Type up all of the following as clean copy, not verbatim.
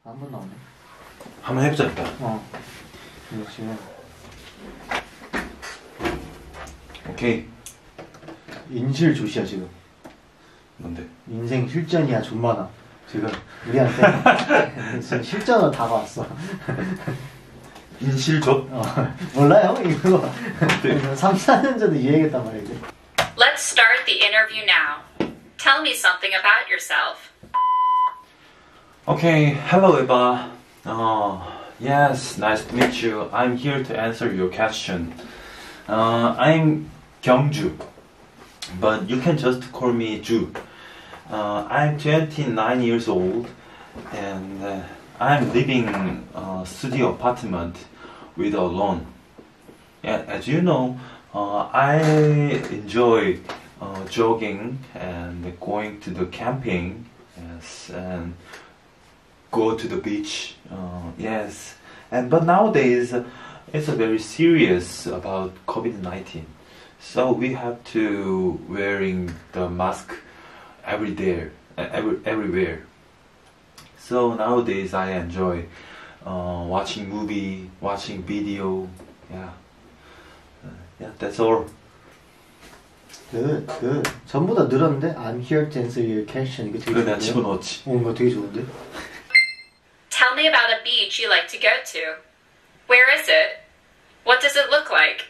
한 번 나오네. 한번 해보자 일단. 근데 지금 오케이. 인실 조시야 지금. 뭔데? 인생 실전이야 좀 많아. 지금 우리한테 지금 실전으로 다가왔어. 인실조? 몰라요 이거. 3, 4년 전에 유행했단 말이야 이제. Let's start the interview now. Tell me something about yourself. Okay, hello Eva. Yes, nice to meet you. I'm here to answer your question. I'm Gyeongju, but you can just call me Ju. I'm 29 years old, and I'm living in a studio apartment with alone. Yeah, as you know, I enjoy jogging and going to the camping. Yes, and go to the beach. Yes, but nowadays it's very serious about COVID-19. So we have to wearing the mask everywhere. So nowadays I enjoy watching movie, watching video. Yeah, that's all. Good. 전부 다 늘었는데 I'm here to answer your question. 이거 되게 그래 내가 좋은데? 집어넣었지. 이거 되게 좋은데? Tell me about a beach you like to go to. Where is it? What does it look like?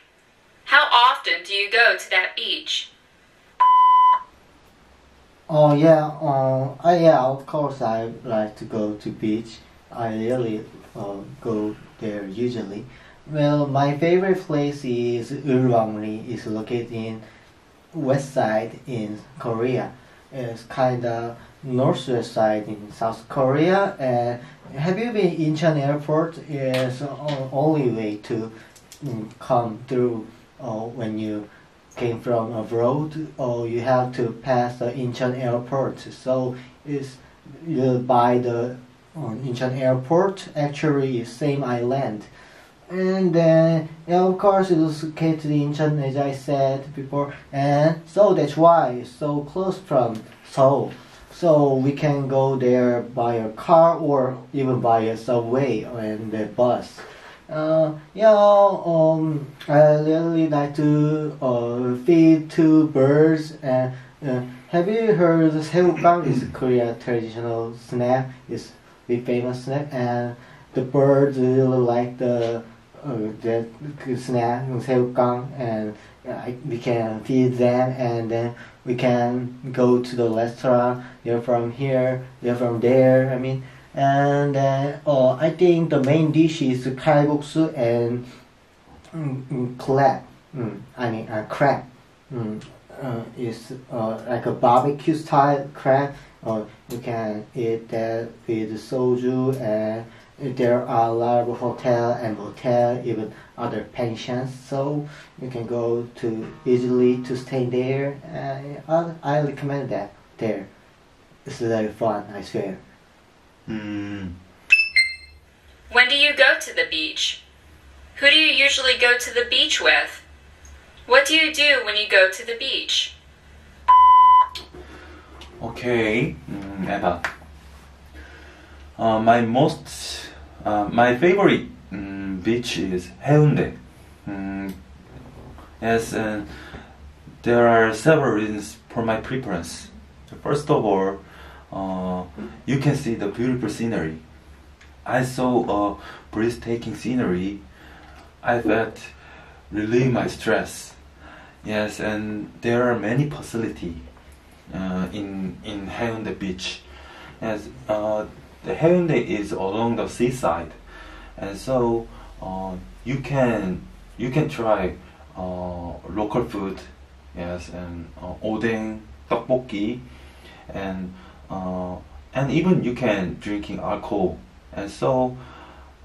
How often do you go to that beach? Of course I like to go to beach. I really go there usually. Well, my favorite place is Ulwangri. It's located in west side in Korea. It's kind of northwest side in South Korea. And have you been Incheon Airport? Is only way to come through when you came from abroad, or you have to pass the Incheon Airport. So it's by the Incheon Airport. Actually, it's same island. And then, of course, it was located in Incheon, as I said before, and so that's why it's so close from Seoul. So we can go there by a car or even by a subway and the bus. I really like to feed two birds. And have you heard 새우깡 is Korea traditional snack? It's the famous snack, and the birds really like the snack 새우깡, and we can feed them, and then we can go to the restaurant. They're from here, they're from there. And I think the main dish is kalguksu and crab. Crab. It's like a barbecue style crab. You can eat that with soju, and there are a lot of hotel and motel, even other pensions, so you can go to easily to stay there. I recommend that there. It's very fun, I swear. When do you go to the beach? Who do you usually go to the beach with? What do you do when you go to the beach? Okay, Eva. My favorite beach is Haeundae. Yes, and there are several reasons for my preference. First of all, you can see the beautiful scenery. I saw a breathtaking scenery. I felt relieve my stress. Yes, and there are many facilities in Haeundae beach. Yes, the Haeundae is along the seaside, and so you can try local food. Yes, and odeng, tteokbokki, and even you can drinking alcohol. And so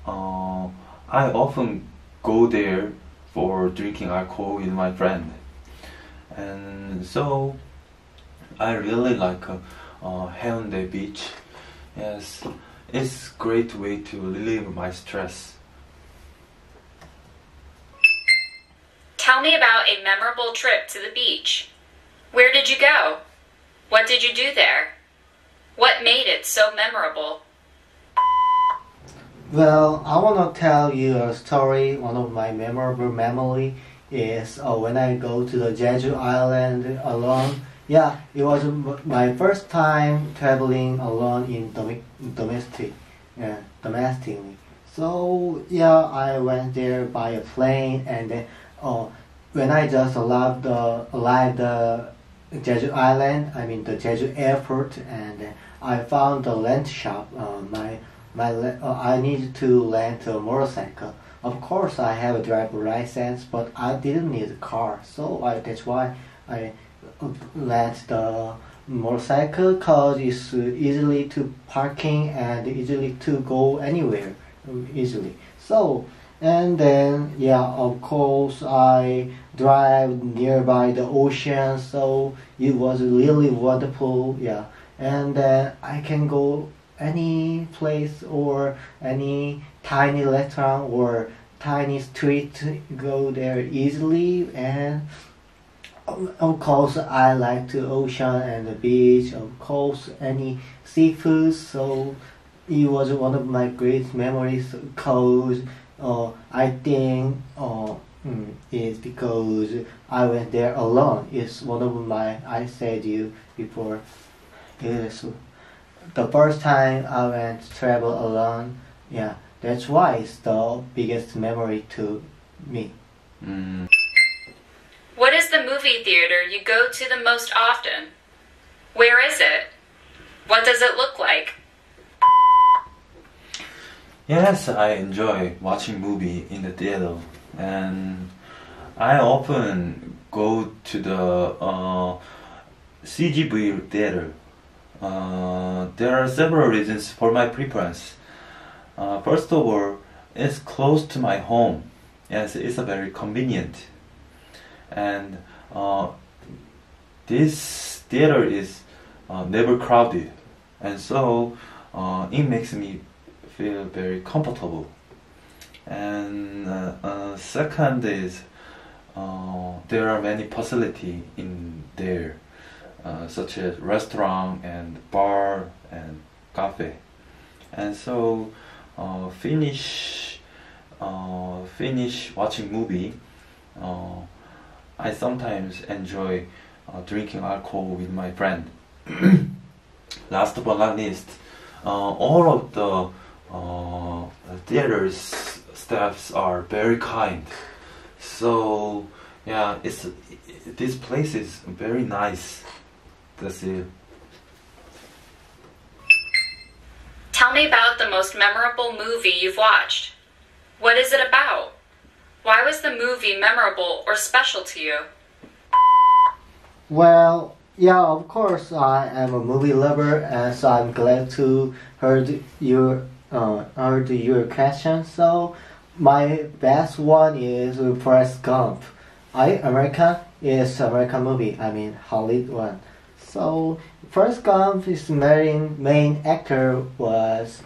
I often go there for drinking alcohol with my friend. And so I really like Haeundae beach. Yes, it's a great way to relieve my stress. Tell me about a memorable trip to the beach. Where did you go? What did you do there? What made it so memorable? Well, I want to tell you a story. One of my memorable memory is when I go to the Jeju Island alone. Yeah, it was my first time traveling alone in domestically. So yeah, I went there by a plane, and then when I just arrived the Jeju Island, I mean the Jeju airport, and I found the rent shop. I needed to rent a motorcycle. Of course, I have a driver license, but I didn't need a car, so that's why I rent the motorcycle, cause it's easily to parking and easily to go anywhere easily. So and then yeah, of course I drive nearby the ocean, so it was really wonderful. Yeah, and then I can go any place or any tiny restaurant or tiny street, go there easily. And of course I like the ocean and the beach, of course any seafood. So it was one of my great memories, because I think it's because I went there alone. It's one of my, I said you before, it's the first time I went to travel alone. Yeah, that's why it's the biggest memory to me. What is the movie theater you go to the most often? Where is it? What does it look like? Yes, I enjoy watching movie in the theater, and I often go to the CGV theater. There are several reasons for my preference. First of all, it's close to my home. Yes, it's a very convenient, and this theater is never crowded, and so it makes me feel very comfortable. And second is there are many facilities in there, such as restaurant and bar and cafe. And so finish watching movie, I sometimes enjoy drinking alcohol with my friend. Last but not least, all of the theater's staffs are very kind. So yeah, this place is very nice. That's it. Tell me about the most memorable movie you've watched. What is it about? Why was the movie memorable or special to you? Well, yeah, of course I am a movie lover, and so I'm glad to heard your question. So my best one is Forrest Gump. American is American movie. I mean Hollywood one. So Forrest Gump, his main actor was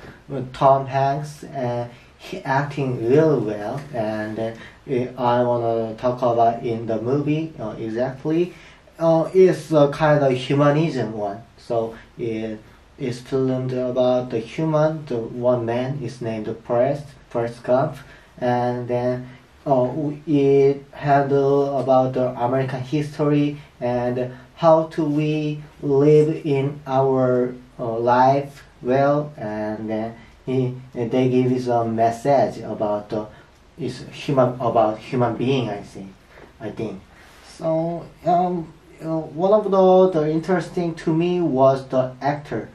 Tom Hanks, and he acting really well. And I wanna talk about in the movie exactly. It's a kind of humanism one. So it is filmed about the human. The one man is named Forrest Gump, and then it handle about the American history and how to we live in our life well. And then they give us a message about human being. I think so. One of the interesting to me was the actor.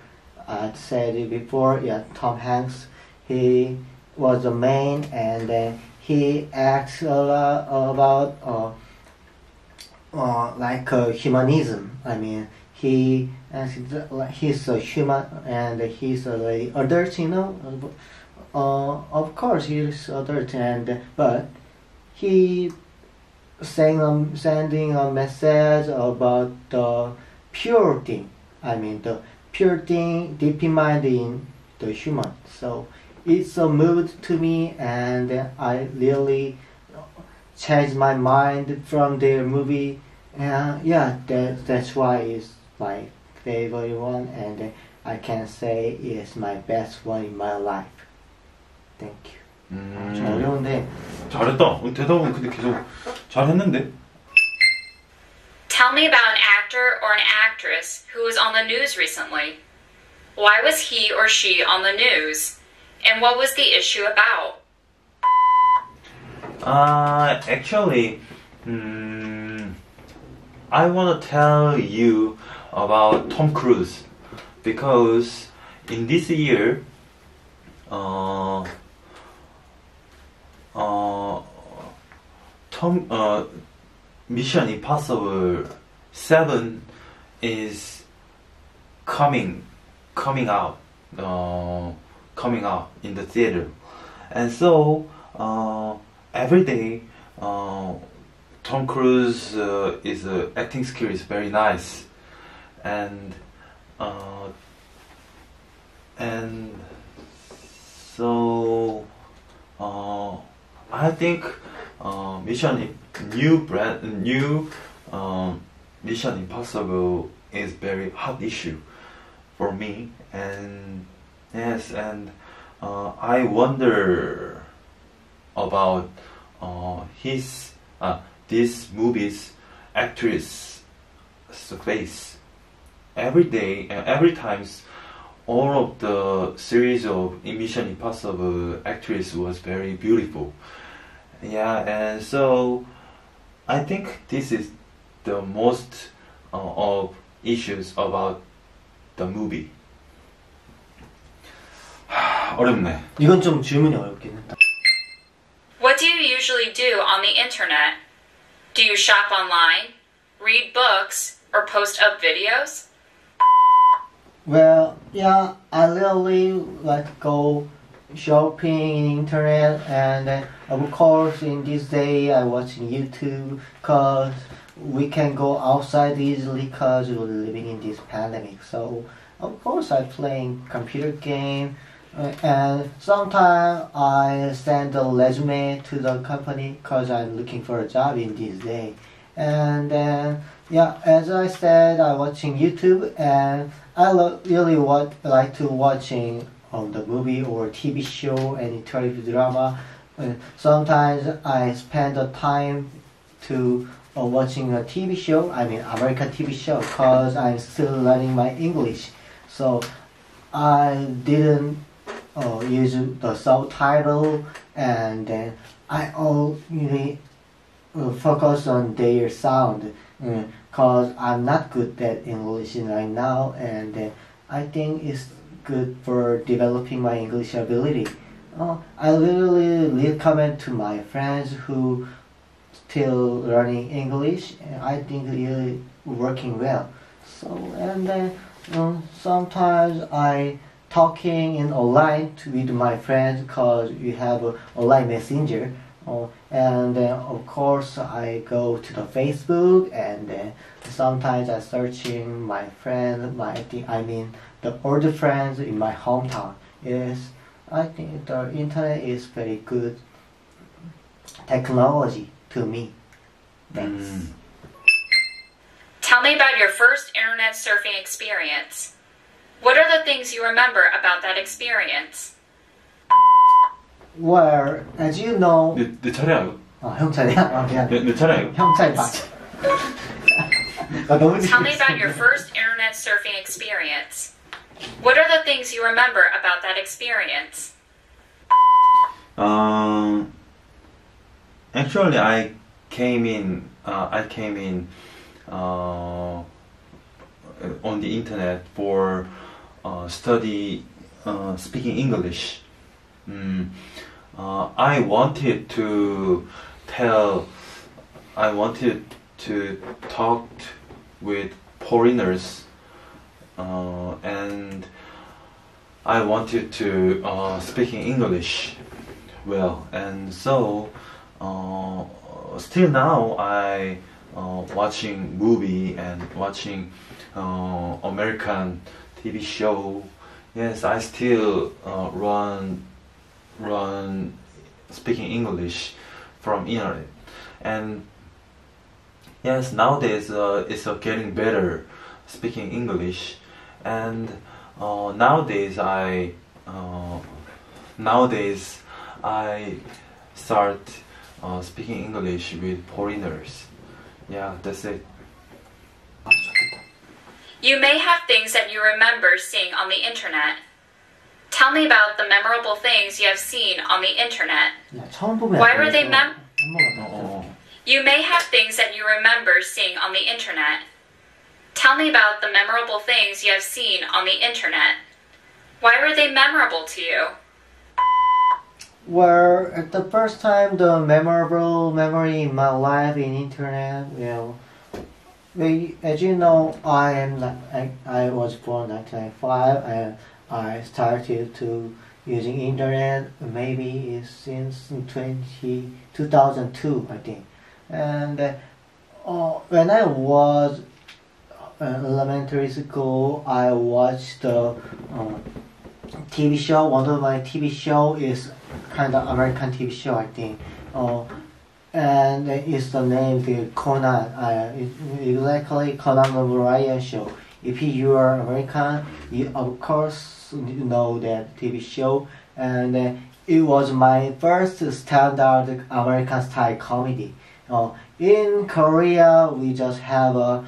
I said it before. Yeah, Tom Hanks. He was the main, and then he acts a lot about like humanism. I mean, he's a human, and he's a very adult. Of course, he's adult, but he sending a message about the pure thing. I mean, the pure thing deep in mind in the human. So it's a mood to me, and I really changed my mind from their movie. Yeah, that's why it's my favorite one, and I can say it's my best one in my life. Thank you. 좀 어려운데. 잘했다. 대답은 근데 계속 잘했는데. Tell me about an actor or an actress who was on the news recently. Why was he or she on the news? And what was the issue about? Actually, I want to tell you about Tom Cruise because in this year, Mission Impossible 7 is coming out in the theater, and so every day Tom Cruise is acting skill is very nice, and so I think Mission Impossible is very hot issue for me, and yes, and I wonder about this movie's actress face. Every day and every times, all of the series of Mission Impossible actress was very beautiful. Yeah, and so I think this is the most of issues about the movie. 어렵네. 이건 좀 질문이 어렵긴 했다. What do you usually do on the internet? Do you shop online, read books, or post up videos? Well, yeah, I really like to go shopping in internet, and of course in this day I watching YouTube because we can go outside easily because we're living in this pandemic. So of course I playing computer game, and sometimes I send a resume to the company because I'm looking for a job in this day. And then yeah, as I said, I watching YouTube, and I really like to watching the movie or TV show, any television drama. Sometimes I spend the time to watching a TV show, I mean American TV show, because I'm still learning my English. So I didn't use the subtitle, and then I only focus on their sound, because I'm not good at English right now, and I think it's good for developing my English ability. I really recommend to my friends who still learning English, and I think really working well. So, and then sometimes I talking in online with my friends because we have a online messenger. And then of course I go to the Facebook, and then sometimes I searching my friends, the older friends in my hometown. Yes, I think the internet is very good technology to me. Thanks. Tell me about your first internet surfing experience. What are the things you remember about that experience? Well, as you know, 내 차례야 이거. 형 차례야? 미안. 내 차례야 이거. 형 차례 맞아. 너무 Tell me about your first internet surfing experience. What are the things you remember about that experience? Actually, I came in on the internet for study speaking English. I wanted to talk with foreigners, and I wanted to speaking English well, and so still now I watching movie and watching American TV show. Yes, I still run speaking English from internet, and yes, nowadays it's getting better speaking English, and nowadays I start speaking English with foreigners. Yeah, that's it. You may have things that you remember seeing on the internet. Tell me about the memorable things you have seen on the internet. 야, 처음 보면 Why were they 한 번만 더. You may have things that you remember seeing on the internet. Tell me about the memorable things you have seen on the internet. Why were they memorable to you? Well, at the first time, the memorable memory in my life in internet, as you know, I was born in 1995 and I started to using internet maybe since 2002, I think. And when I was in elementary school, I watched the TV show. One of my TV show is kind of American TV show, I think. And it's the name the Conan. Exactly Conan the Barbarian show. If you are American, you of course know that TV show. And it was my first standard American style comedy. In Korea, we just have a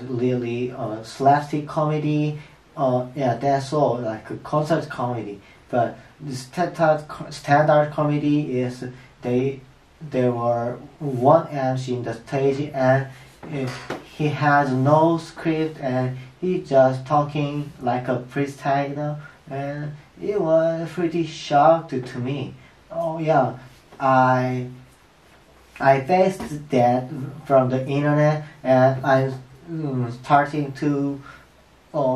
really slapstick comedy. That's all, like a concert comedy. But the standard comedy is there were one MC in the stage and he has no script and he just talking like a freestyle, and it was pretty shocked to me. I faced that from the internet and I'm starting to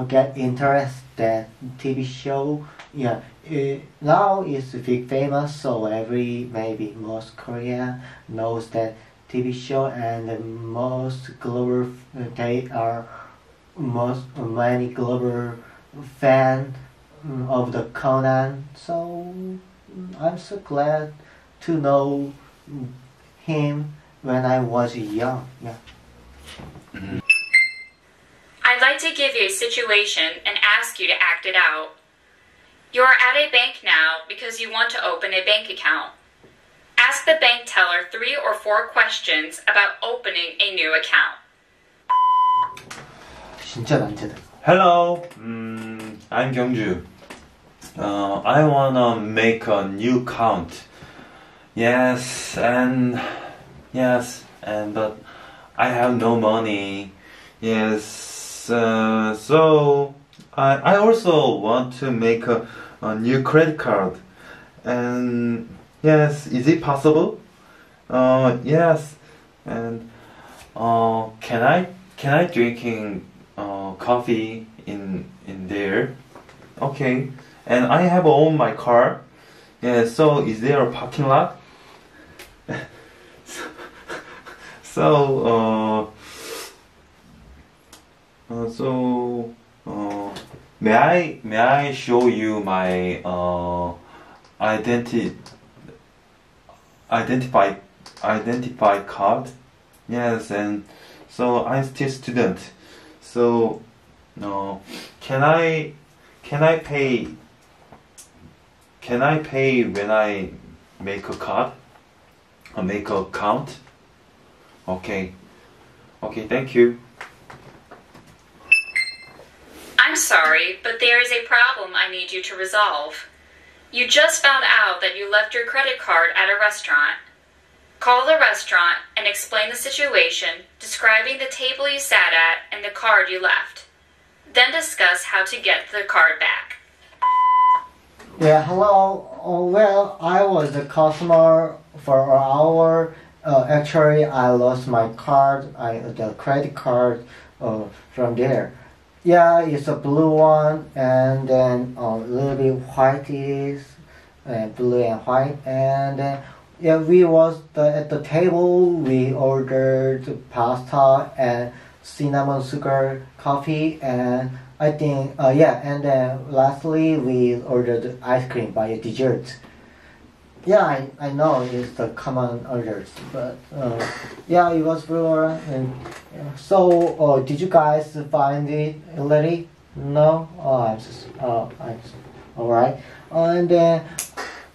get interested TV show. Now it's big famous, so maybe most Korea knows that TV show, and most global many global fan of the Conan. So I'm so glad to know him when I was young. I'd like to give you a situation and ask you to act it out. You're at a bank now because you want to open a bank account. Ask the bank teller 3 or 4 questions about opening a new account. 진짜 난제다. Hello, I'm Kyungju. I wanna make a new account. Yes, but I have no money. Yes, so I also want to make a new credit card. And yes, is it possible? Yes, and can I drinking coffee in there? Okay, and I have own my car. Yeah, so is there a parking lot? May I show you my identify card? Yes, and so I'm still student. So can I pay when I make a card or make a account? Okay, thank you. I'm sorry, but there is a problem I need you to resolve. You just found out that you left your credit card at a restaurant. Call the restaurant and explain the situation, describing the table you sat at and the card you left. Then discuss how to get the card back. Yeah, hello. Well, I was a customer for an hour. Actually, I lost my card, the credit card from there. Yeah, it's a blue one, and then a little bit white is blue and white. And we was at the table. We ordered pasta and cinnamon sugar coffee, and I think and then lastly we ordered ice cream by a dessert. Yeah, I know it's the common orders, but it was blue. And so, did you guys find it already? No. All right. And then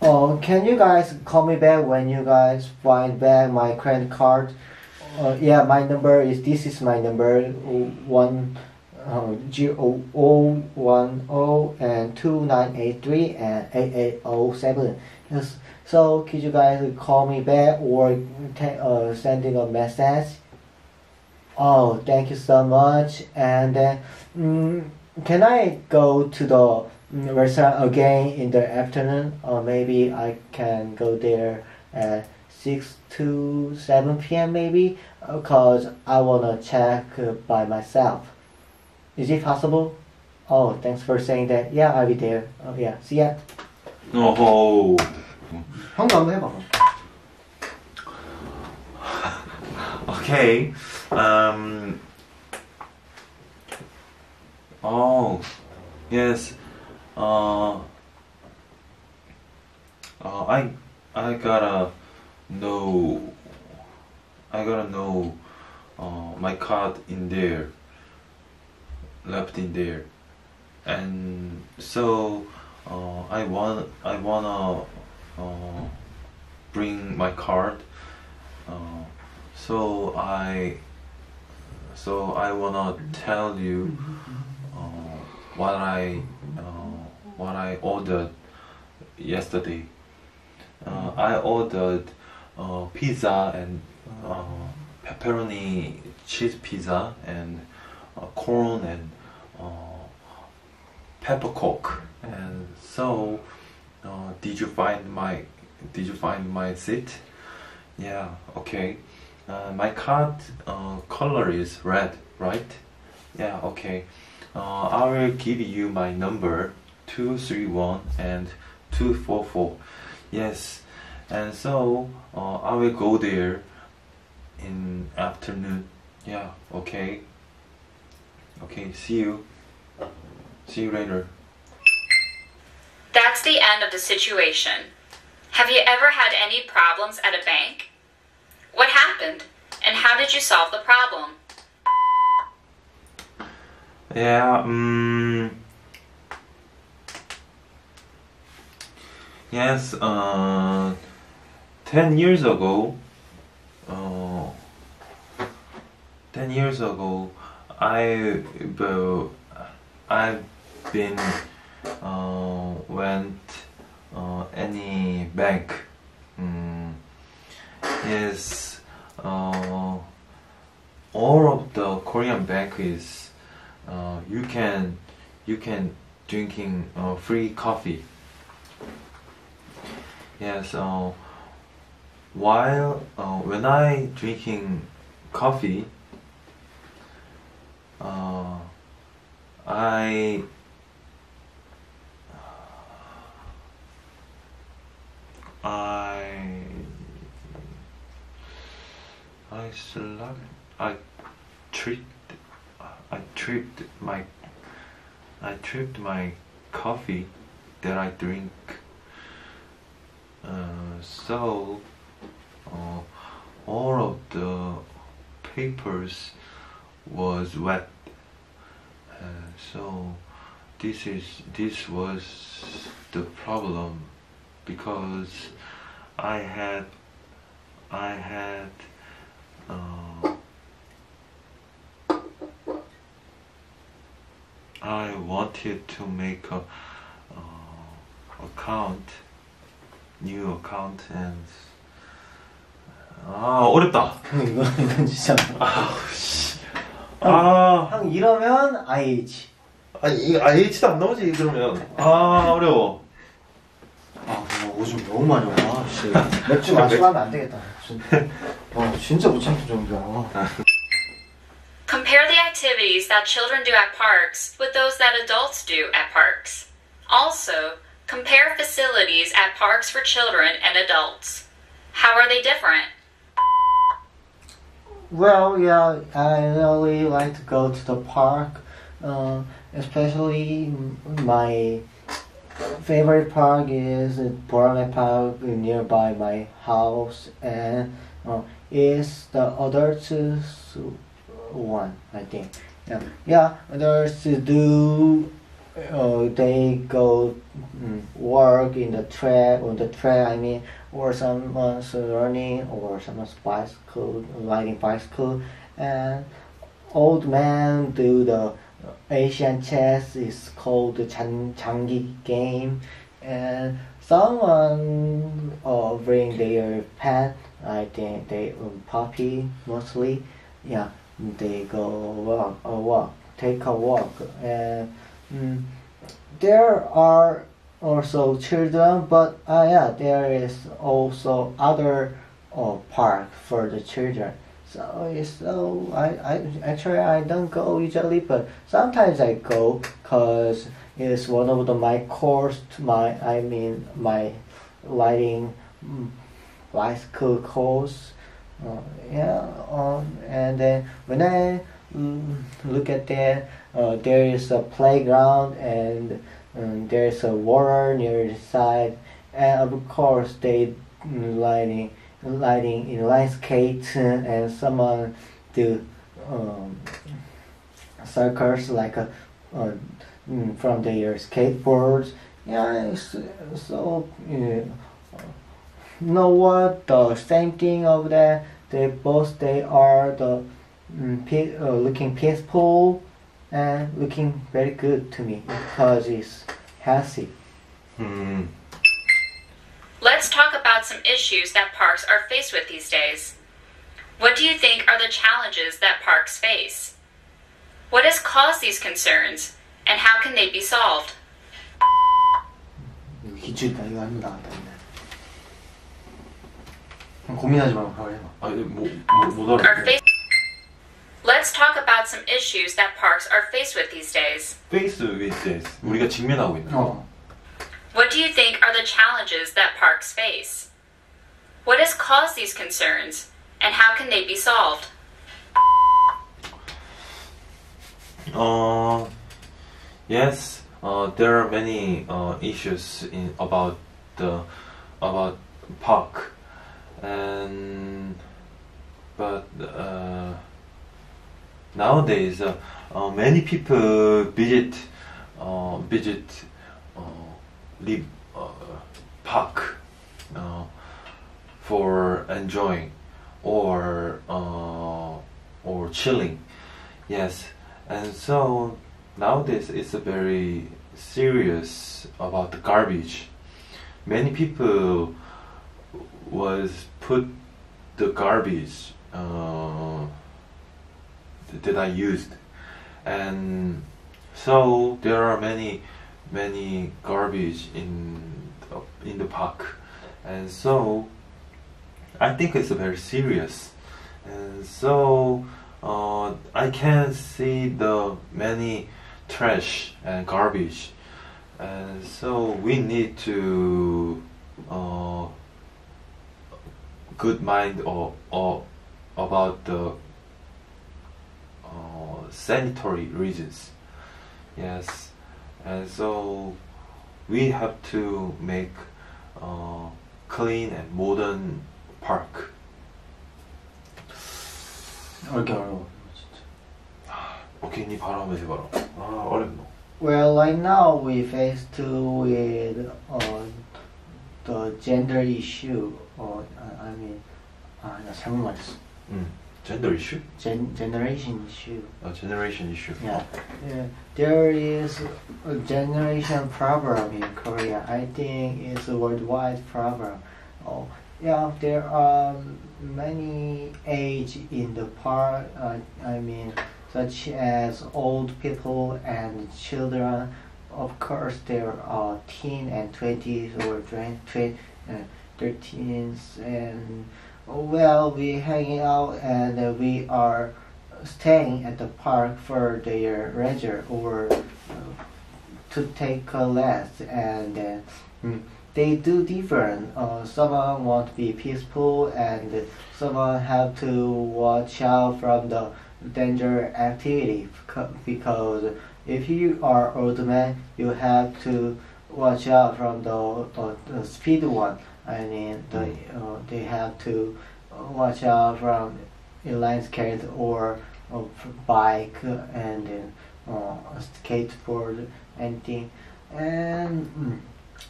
Can you guys call me back when you guys find back my credit card? Yeah, my number is, this is my number, 010 and 2983 and 8807. Yes. So could you guys call me back or sending a message? Oh, thank you so much. And can I go to the restaurant again in the afternoon, or maybe I can go there at 6 to 7 p.m. maybe, because I wanna check by myself. Is it possible? Oh, thanks for saying that. Yeah, I'll be there. Oh yeah, see ya. Oh. 형도 한번 해봐. Okay. Oh, yes. I gotta know. My card in there, left in there, and so I wanna bring my card. So I wanna tell you what I ordered yesterday. I ordered pizza and pepperoni cheese pizza and corn and pepper coke. And so, did you find my seat? Yeah. Okay. My card color is red, right? Yeah. Okay. I will give you my number 231 and 244. Yes. And so I will go there in afternoon. Yeah. Okay. Okay. See you later. That's the end of the situation. Have you ever had any problems at a bank? What happened, and how did you solve the problem? Yeah, yes, 10 years ago, I've been went any bank. Yes, all of the Korean bank is you can drinking free coffee. Yes, while when I drinking coffee, I tripped my coffee that I drink. So all of the papers was wet. So this was the problem, because I wanted to make a new account, and 어렵다. 이건 진짜. 씨. 형 이러면 IH. 아니 이 IH도 안 나오지 그러면. 어려워. 오줌 너무 많이 와. 맥주 마시고 하면 안 되겠다. 진짜 못 참는 정도야. Compare the activities that children do at parks with those that adults do at parks. Also, compare facilities at parks for children and adults. How are they different? Well, yeah, I really like to go to the park, especially my favorite park is Borame Park nearby my house, and it's the adults one, I think. Yeah, adults do they go work in the track on the track. I mean, or someone's running, or someone's riding bicycle, and old man do the Asian chess is called the 장기 game, and someone bring their pet. I think they puppy mostly. Yeah, they go take a walk, and there are also children, but yeah, there is also other park for the children. So I don't go usually, but sometimes I go because it's one of my course. My riding bicycle course. And then when I look at that, there is a playground and there's a water near the side, and of course they riding inline skates, and someone do circles like from their skateboards. Yeah, so know what the same thing of that. They are the looking peaceful and looking very good to me because it's healthy. Let's talk about some issues that parks are faced with these days. What do you think are the challenges that parks face? What has caused these concerns, and how can they be solved? 기출이다. 이거 하면 나왔다. 고민하지 말고 바로 해봐. 못 알아듣겠네. Let's talk about some issues that parks are faced with these days. Face with this. 우리가 직면하고 있는 거. What do you think are the challenges that parks face? What has caused these concerns, and how can they be solved? Yes, there are many issues about park, but nowadays many people visit park for enjoying or chilling. Yes, and so nowadays it's very serious about the garbage. Many people was put the garbage that I used, and so there are many garbage in the park, and so I think it's very serious, and so I can see the many trash and garbage, and so we need to good mind or about the sanitary reasons. Yes, and so we have to make clean and modern park. 어려워. 오케이, 니 바로 한번 해봐라. 어렵노. Well, right now we face with the gender issue. I mean, 나 잘못 말했어. Gender issue? Generation issue. Generation issue. Yeah. There is a generation problem in Korea. I think it's a worldwide problem. Yeah, there are many age in the park. I mean, such as old people and children. Of course, there are teen and 20s or 13s, and well, we hanging out and we are staying at the park for their leisure or to take a rest, and they do different. Someone want to be peaceful, and someone have to watch out from the danger activity, because if you are old man, you have to watch out from the speed one. I mean, they have to watch out from inline skate or bike and skateboard anything, and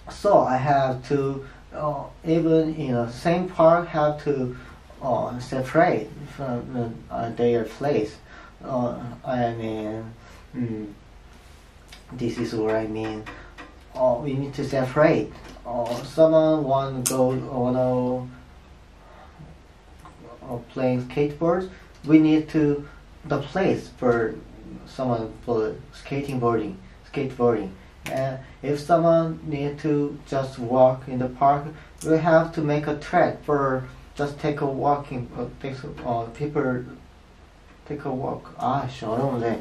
so I have to even in the same park have to separate from their place. I mean, this is what I mean. We need to separate. Someone want to go playing skateboards. We need to the place for someone for skateboarding. And if someone need to just walk in the park, we have to make a track for just take a walking. People take a walk. 아, 씨, 어려운데.